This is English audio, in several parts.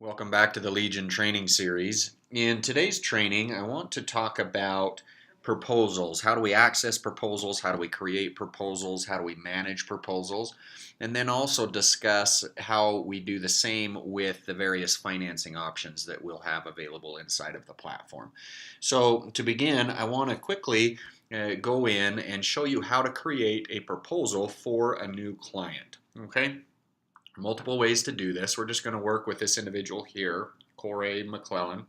Welcome back to the Legion training series. In today's training, I want to talk about proposals. How do we access proposals? How do we create proposals? How do we manage proposals? And then also discuss how we do the same with the various financing options that we'll have available inside of the platform. So to begin, I want to quickly go in and show you how to create a proposal for a new client. Okay? Multiple ways to do this. We're just going to work with this individual here, Corey McClellan.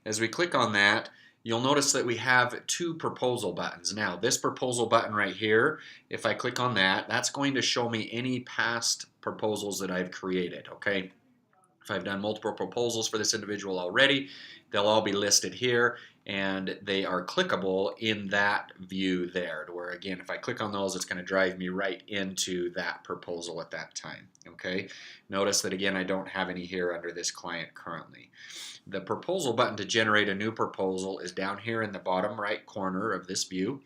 As we click on that, you'll notice that we have two proposal buttons. Now, this proposal button right here, if I click on that, that's going to show me any past proposals that I've created, okay? If I've done multiple proposals for this individual already, they'll all be listed here and they are clickable in that view there, where again, if I click on those, it's going to drive me right into that proposal at that time. Okay, notice that again, I don't have any here under this client currently. The proposal button to generate a new proposal is down here in the bottom right corner of this view.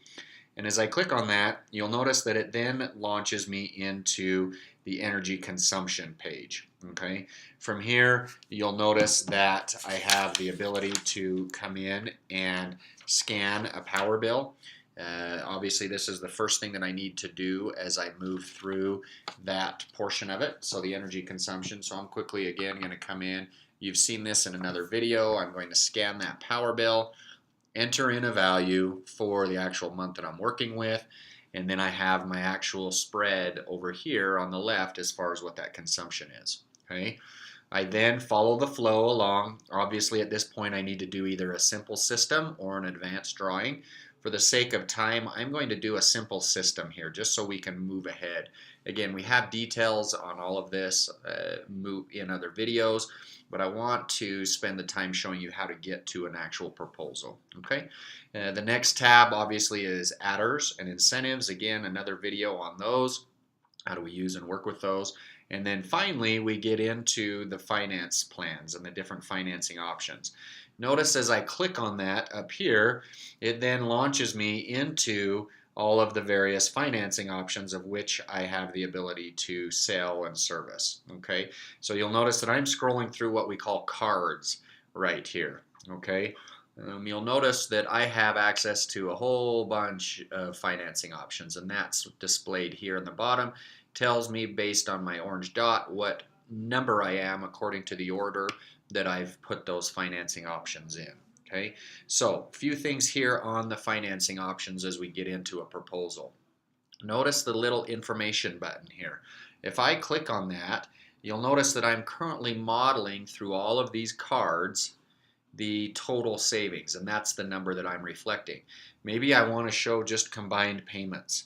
And as I click on that, you'll notice that it then launches me into the energy consumption page. Okay, from here you'll notice that I have the ability to come in and scan a power bill. Obviously this is the first thing that I need to do as I move through that portion of it, so the energy consumption. So I'm quickly again going to come in. You've seen this in another video. I'm going to scan that power bill, enter in a value for the actual month that I'm working with, and then I have my actual spread over here on the left as far as what that consumption is. Okay, I then follow the flow along. Obviously at this point I need to do either a simple system or an advanced drawing. For the sake of time, I'm going to do a simple system here just so we can move ahead. Again, we have details on all of this in other videos, but I want to spend the time showing you how to get to an actual proposal. Okay, the next tab obviously is adders and incentives. Again, another video on those. How do we use and work with those? And then finally, we get into the finance plans and the different financing options. Notice as I click on that up here, it then launches me into all of the various financing options of which I have the ability to sell and service. Okay, so you'll notice that I'm scrolling through what we call cards right here. Okay, you'll notice that I have access to a whole bunch of financing options, and that's displayed here in the bottom. Tells me based on my orange dot what number I am according to the order that I've put those financing options in. Okay, so a few things here on the financing options as we get into a proposal. Notice the little information button here. If I click on that, you'll notice that I'm currently modeling through all of these cards the total savings, and that's the number that I'm reflecting. Maybe I want to show just combined payments.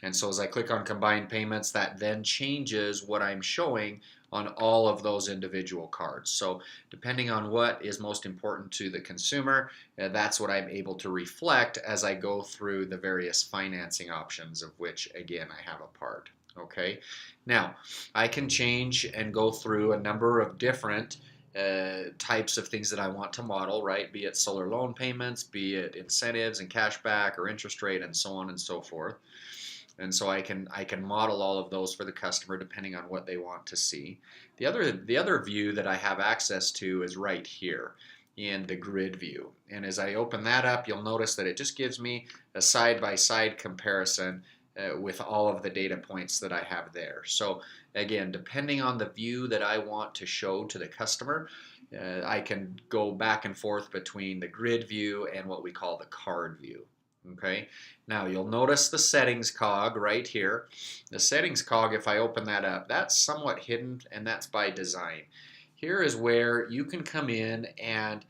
And so as I click on combined payments, that then changes what I'm showing on all of those individual cards. So depending on what is most important to the consumer, that's what I'm able to reflect as I go through the various financing options, of which again I have a part. Okay, now I can change and go through a number of different types of things that I want to model, right? Be it solar loan payments, be it incentives and cashback or interest rate and so on and so forth. And so I can model all of those for the customer depending on what they want to see. The other view that I have access to is right here in the grid view. And as I open that up, you'll notice that it just gives me a side-by-side comparison with all of the data points that I have there. So again, depending on the view that I want to show to the customer, I can go back and forth between the grid view and what we call the card view. Okay, now you'll notice the settings cog right here. The settings cog, if I open that up, that's somewhat hidden, and that's by design. Here is where you can come in and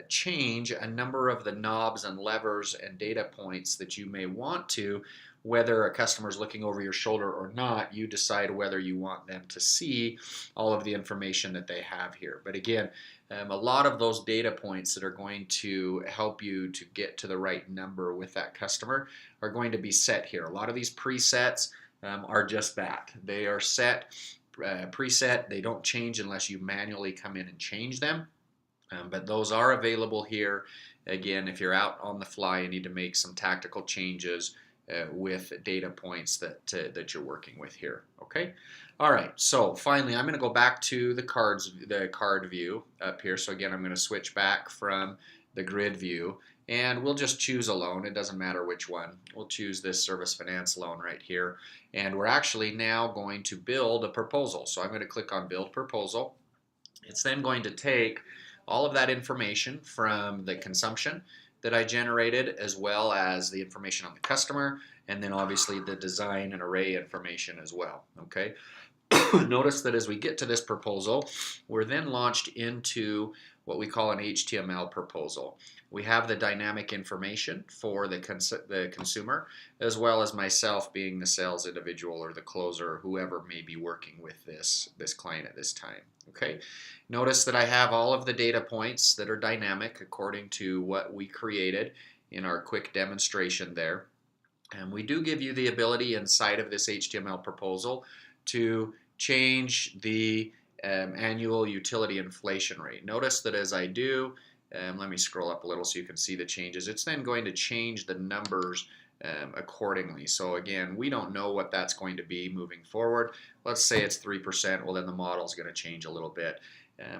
change a number of the knobs and levers and data points that you may want to. Whether a customer is looking over your shoulder or not, you decide whether you want them to see all of the information that they have here. But again, a lot of those data points that are going to help you to get to the right number with that customer are going to be set here. A lot of these presets are just that. They are set, preset. They don't change unless you manually come in and change them. But those are available here. Again, if you're out on the fly and need to make some tactical changes with data points that you're working with here. Okay. All right, so finally I'm going to go back to the card view up here. So again, I'm going to switch back from the grid view, and we'll just choose a loan. It doesn't matter which one. We'll choose this Service Finance loan right here, and we're actually now going to build a proposal. So I'm going to click on Build Proposal. It's then going to take all of that information from the consumption that I generated, as well as the information on the customer, and then obviously the design and array information as well. Okay. Notice that as we get to this proposal, we're then launched into what we call an HTML proposal. We have the dynamic information for the consumer, as well as myself being the sales individual or the closer, or whoever may be working with this client at this time. Okay. Notice that I have all of the data points that are dynamic according to what we created in our quick demonstration there. And we do give you the ability inside of this HTML proposal to change the annual utility inflation rate. Notice that as I do, let me scroll up a little so you can see the changes. It's then going to change the numbers accordingly. So again, we don't know what that's going to be moving forward. Let's say it's 3%. Well, then the model is going to change a little bit.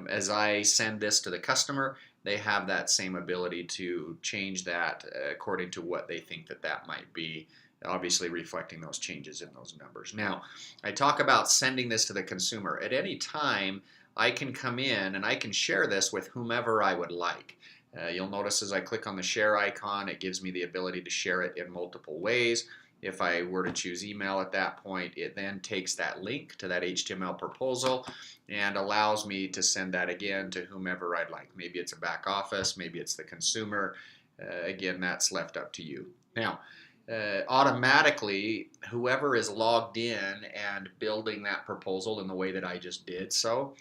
As I send this to the customer, they have that same ability to change that according to what they think that might be, obviously reflecting those changes in those numbers. Now, I talk about sending this to the consumer. At any time, I can come in and I can share this with whomever I would like. You'll notice as I click on the share icon, it gives me the ability to share it in multiple ways. If I were to choose email at that point, it then takes that link to that HTML proposal and allows me to send that again to whomever I'd like. Maybe it's a back office, maybe it's the consumer. Again, that's left up to you. Now, automatically, whoever is logged in and building that proposal in the way that I just did so,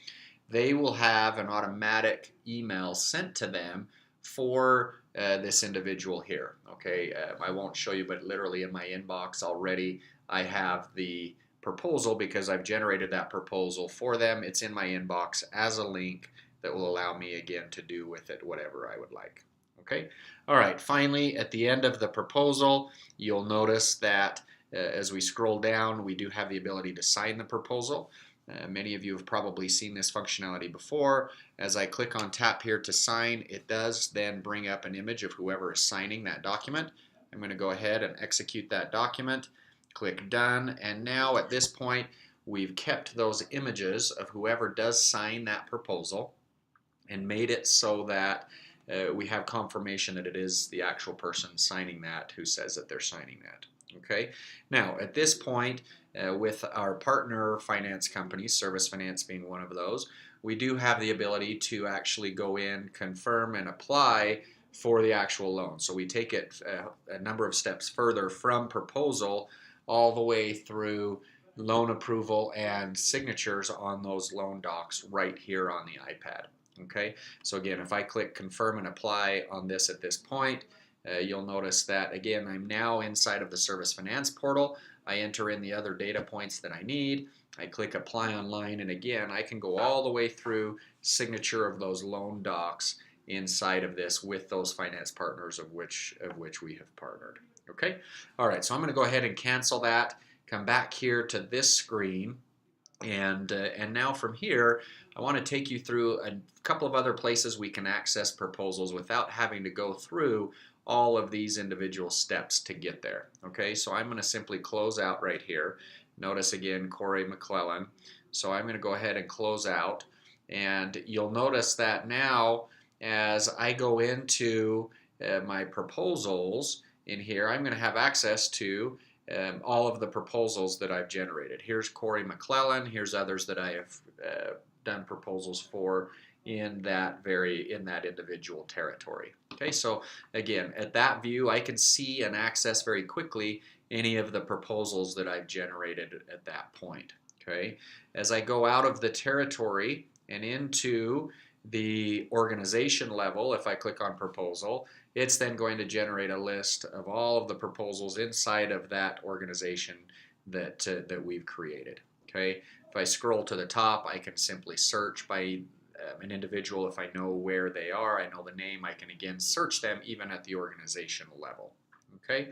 they will have an automatic email sent to them for this individual here. Okay, I won't show you, but literally in my inbox already I have the proposal because I've generated that proposal for them. It's in my inbox as a link that will allow me again to do with it whatever I would like. Okay, all right, finally at the end of the proposal, you'll notice that as we scroll down, we do have the ability to sign the proposal. Many of you have probably seen this functionality before. As I click on tap here to sign, it does then bring up an image of whoever is signing that document. I'm going to go ahead and execute that document, click done, and now at this point we've kept those images of whoever does sign that proposal and made it so that we have confirmation that it is the actual person signing that who says that they're signing that. Okay. Now at this point, with our partner finance companies, Service Finance being one of those, we do have the ability to actually go in, confirm, and apply for the actual loan. So we take it a number of steps further from proposal all the way through loan approval and signatures on those loan docs right here on the iPad. Okay, so again, if I click confirm and apply on this at this point, you'll notice that again I'm now inside of the Service Finance portal. I enter in the other data points that I need. I click apply online, and again I can go all the way through signature of those loan docs inside of this with those finance partners of which we have partnered. Okay, all right, so I'm going to go ahead and cancel that, come back here to this screen, and now from here I want to take you through a couple of other places we can access proposals without having to go through all of these individual steps to get there. Okay, so I'm going to simply close out right here. Notice again Corey McClellan. So I'm going to go ahead and close out, and you'll notice that now as I go into my proposals in here, I'm going to have access to all of the proposals that I've generated. Here's Corey McClellan. Here's others that I have done proposals for in that individual territory. Okay, so again, at that view, I can see and access very quickly any of the proposals that I've generated at that point. Okay, as I go out of the territory and into the organization level, if I click on proposal, it's then going to generate a list of all of the proposals inside of that organization that we've created. Okay, if I scroll to the top, I can simply search by an individual. If I know where they are, I know the name, I can again search them even at the organizational level. Okay.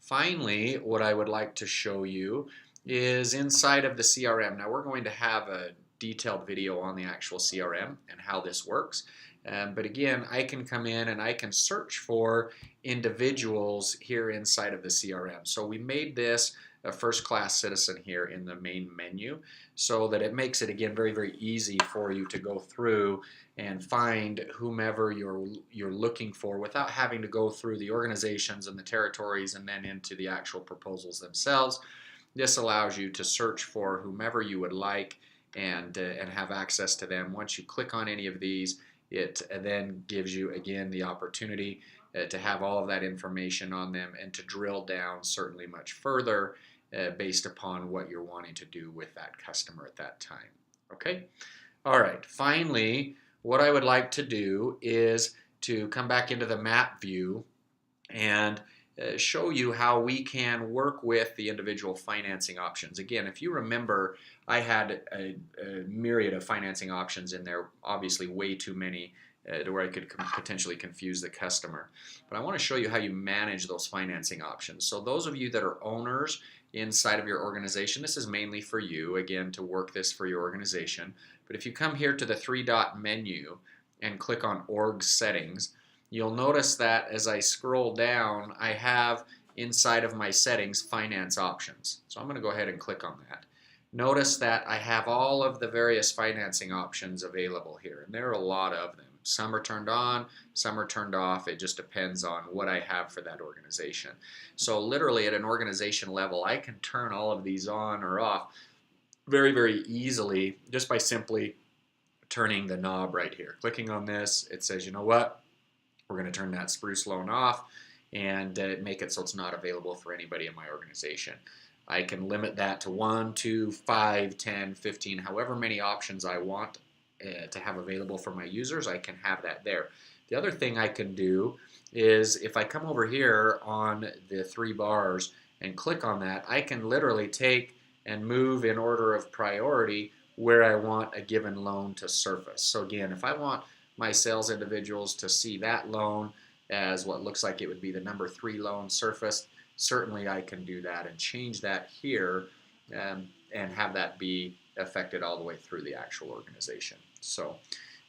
Finally, what I would like to show you is inside of the CRM. Now we're going to have a detailed video on the actual CRM and how this works. But again, I can come in and I can search for individuals here inside of the CRM. So we made this a first-class citizen here in the main menu so that it makes it, again, very, very easy for you to go through and find whomever you're looking for without having to go through the organizations and the territories and then into the actual proposals themselves. This allows you to search for whomever you would like and have access to them. Once you click on any of these, it then gives you, again, the opportunity to have all of that information on them and to drill down certainly much further based upon what you're wanting to do with that customer at that time. Okay? All right. Finally, what I would like to do is to come back into the map view and show you how we can work with the individual financing options. Again, if you remember, I had a myriad of financing options in there, obviously way too many to where I could potentially confuse the customer. But I want to show you how you manage those financing options. So those of you that are owners inside of your organization, this is mainly for you, again, to work this for your organization. But if you come here to the three-dot menu and click on Org Settings, you'll notice that as I scroll down, I have inside of my settings finance options. So I'm going to go ahead and click on that. Notice that I have all of the various financing options available here, and there are a lot of them. Some are turned on, some are turned off. It just depends on what I have for that organization. So literally at an organization level, I can turn all of these on or off very, very easily just by simply turning the knob right here. Clicking on this, it says, you know what? We're going to turn that spruce loan off and make it so it's not available for anybody in my organization. I can limit that to 1, 2, 5, 10, 15, however many options I want to have available for my users, I can have that there. The other thing I can do is if I come over here on the 3 bars and click on that, I can literally take and move in order of priority where I want a given loan to surface. So again, if I want my sales individuals to see that loan as what looks like it would be the number 3 loan surfaced, certainly I can do that and change that here and have that be affected all the way through the actual organization. So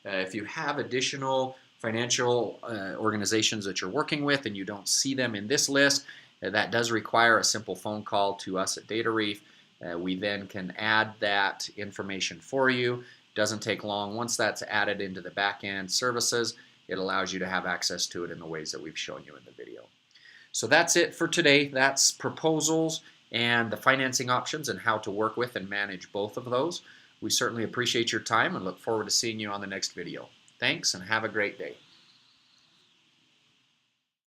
if you have additional financial organizations that you're working with and you don't see them in this list, that does require a simple phone call to us at DataReef. We then can add that information for you. Doesn't take long. Once that's added into the back-end services, it allows you to have access to it in the ways that we've shown you in the video. So that's it for today. That's proposals and the financing options and how to work with and manage both of those. We certainly appreciate your time and look forward to seeing you on the next video. Thanks and have a great day.